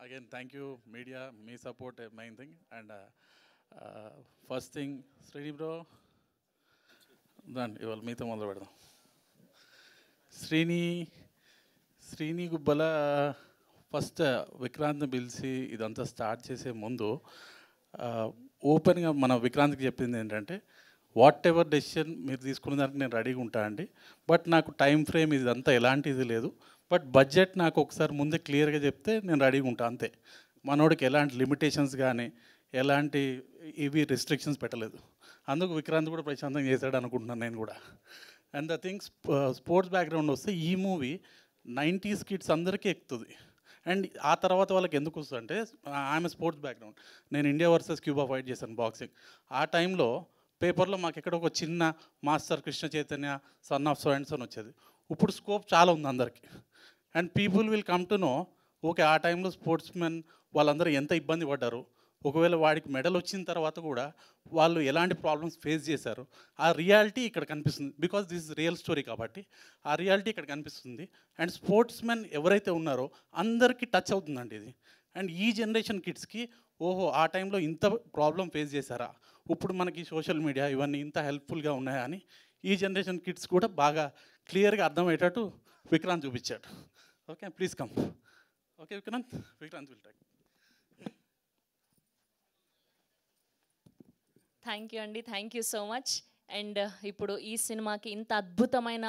again, thank you, media, me support, main thing. And first thing, Srini bro, ఇవాళ మీతో మొదలు పెడదాం. శ్రీని గుబ్బల first విక్రాంత్ని పిలిచి ఇదంతా స్టార్ట్ చేసే ముందు ఓపెన్గా మన విక్రాంత్కి చెప్పింది ఏంటంటే, వాట్ ఎవర్ డెసిషన్ మీరు తీసుకున్న దానికి నేను రెడీగా ఉంటా అండి, బట్ నాకు టైం ఫ్రేమ్ ఇదంతా ఎలాంటిది లేదు, బట్ బడ్జెట్ నాకు ఒకసారి ముందే క్లియర్గా చెప్తే నేను రెడీగా ఉంటా అంతే. మనోడికి ఎలాంటి లిమిటేషన్స్ కానీ ఎలాంటి ఇవి రెస్ట్రిక్షన్స్ పెట్టలేదు. అందుకు విక్రాంత్ కూడా ప్రశాంతంగా చేశాడు అనుకుంటున్నాను నేను కూడా. And the things sports background వస్తే ఈ మూవీ 90s కిడ్స్ అందరికీ ఎక్కుతుంది. అండ్ ఆ తర్వాత వాళ్ళకి ఎందుకు వస్తుంది అంటే, ఆమె స్పోర్ట్స్ బ్యాక్గ్రౌండ్, నేను ఇండియా వర్సెస్ క్యూబా ఫైట్ చేశాను బాక్సింగ్. ఆ టైంలో పేపర్లో మాకు ఎక్కడ ఒక చిన్న master Krishna Chaitanya son of so and son వచ్చేది. ఇప్పుడు స్కోప్ చాలా ఉంది అందరికీ. And people will come to know, okay ఆ టైంలో స్పోర్ట్స్ మెన్ వాళ్ళందరూ ఎంత ఇబ్బంది పడ్డారు, ఒకవేళ వాడికి మెడల్ వచ్చిన తర్వాత కూడా వాళ్ళు ఎలాంటి ప్రాబ్లమ్స్ ఫేస్ చేశారు, ఆ రియాలిటీ ఇక్కడ కనిపిస్తుంది. Because this is real story కాబట్టి ఆ రియాలిటీ ఇక్కడ కనిపిస్తుంది. అండ్ స్పోర్ట్స్ మెన్ ఎవరైతే ఉన్నారో అందరికీ టచ్ అవుతుందండి ఇది. అండ్ ఈ జనరేషన్ కిడ్స్కి, ఓహో ఆ టైంలో ఇంత ప్రాబ్లం ఫేస్ చేశారా, ఇప్పుడు మనకి సోషల్ మీడియా ఇవన్నీ ఇంత హెల్ప్ఫుల్గా ఉన్నాయా అని ఈ జనరేషన్ కిడ్స్ కూడా బాగా క్లియర్గా అర్థమయ్యేటట్టు విక్రాంత్ చూపించాడు. Okay, please come. Okay Vikrant will take. Thank you అండి, thank you so much. And ఇప్పుడు ఈ సినిమాకి ఇంత అద్భుతమైన